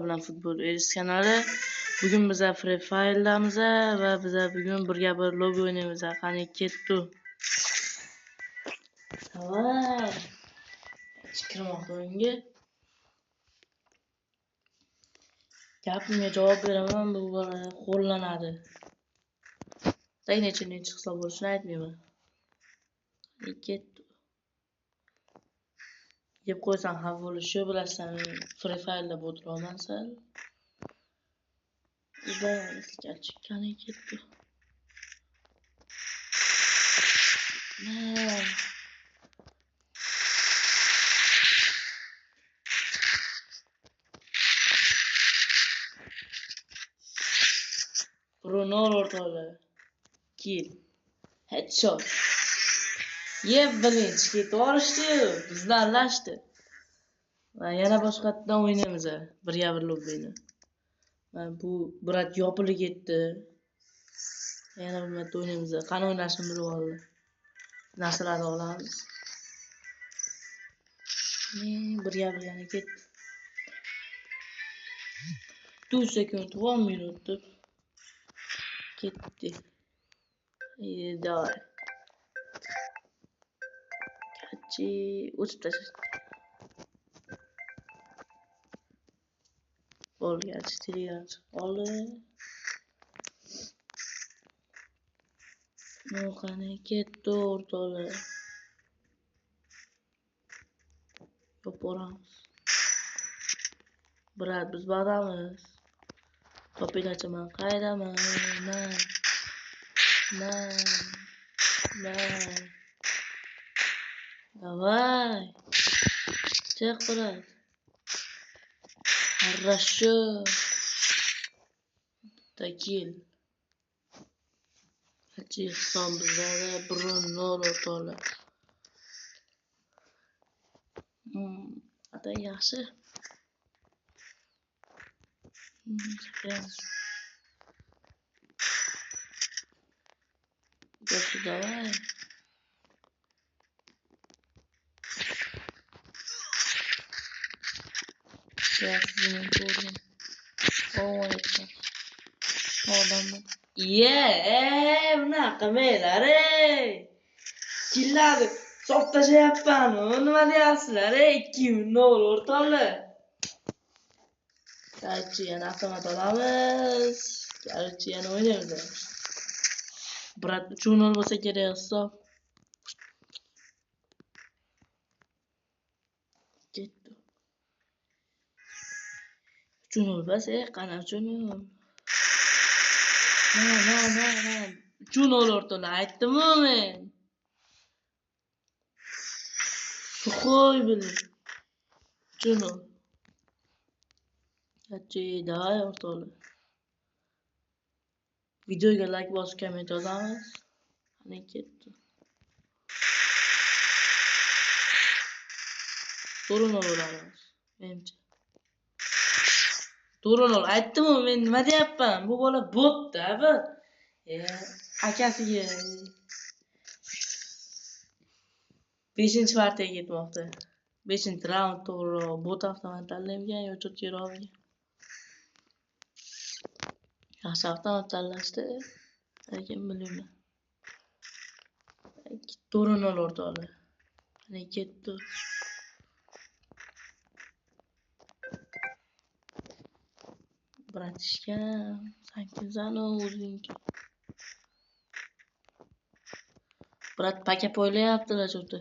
bilan futbol Eris kanali. Bugun biz Free Fire'damiz va biz bugun birga bir lobby o'ynaymiz. Qani ketdi. Voy. Kirmoqda o'yinga. Gapimga javob beraman, bu bola qo'llanadi. Necha hisob bo'lishini aytmayman. Ketdi. Yeb qo'ysam xavf bo'lishi bilasan, Free Fire'da bo'tiraman sal. Biz chiqqani ketdi. Bruno ortalı. Kill. Headshot. Yeb bilinch ketvorishdi, bizdan lashdi. Va yana boshqatdan o'ynaymiz. Birga bir lobbini. Bu brat yopilib ketdi. Yana bir marta o'ynaymiz. Qani o'ynashni bilib oldi. Narsalarni olamiz. Birga yana ketdi. 2 sekund, 1 minut. Ketdi. Давай. Kachi o'tib tashlashdi. Bo'lgach, telegram oldi. Qani ketdi o'rtoqlar. Yo'qoramiz. Brat, biz boramiz. Topinglarchiman, qaydaman? Давай. Chiq, brat. Хорошо. Takil. Kachi hisob bizda Bruno o'rtoqlar. Ata yaxshi. Давай. Yaxshi ko'rdim. Ovoyda. Odamni. Bunaqa qilmanglar, Killarni so'qtashyapman. Nima deyapsizlar, 2-0 o'rtoqlar. Qarchi yana avtomat olamiz. Qarchi yana o'ynaymiz. Brat 3-0 bo'lsa kerak hisob. Ketdi. 3-0 bas, qana 3-0. No. 3-0 o'rtoqlar, aytdim-ku men. Qo'y bilim. 3-0. Qarchi, давай o'rtoqlar. Videoga like bosib, komment yozamiz. Qani ketdi. To'g'ri bo'lamiz. Menimcha. To'g'ri aytdim-ku men, nima deyapman? Bu bola botda bu. Akasiga 5-partiyaga ketmoqda. 5-raund to'g'ri bot avtomat tanlagan yoki cho'tkiroqga. Yaxshi avtomat tanlashdi. Lekin bilmayman. 4-0 o'rtoqlar. Qani ketdi. Bratishka, sankizano o'zingki. Brat paka poylayaptilar cho'ta.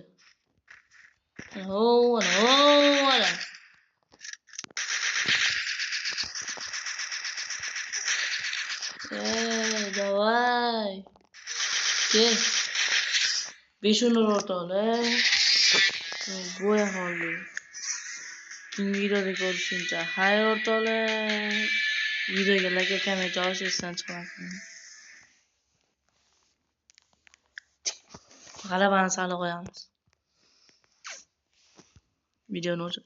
Ana. Давай. Gel. 5-0 o'rtoqlar. Bo'ya qoldi. Keyingi videoda ko'rishguncha xayr o'rtoqlar. Videoga like va komment yozish esdan chiqmasin. G'alabani saqlab qo'yamiz. Videoni o'chir.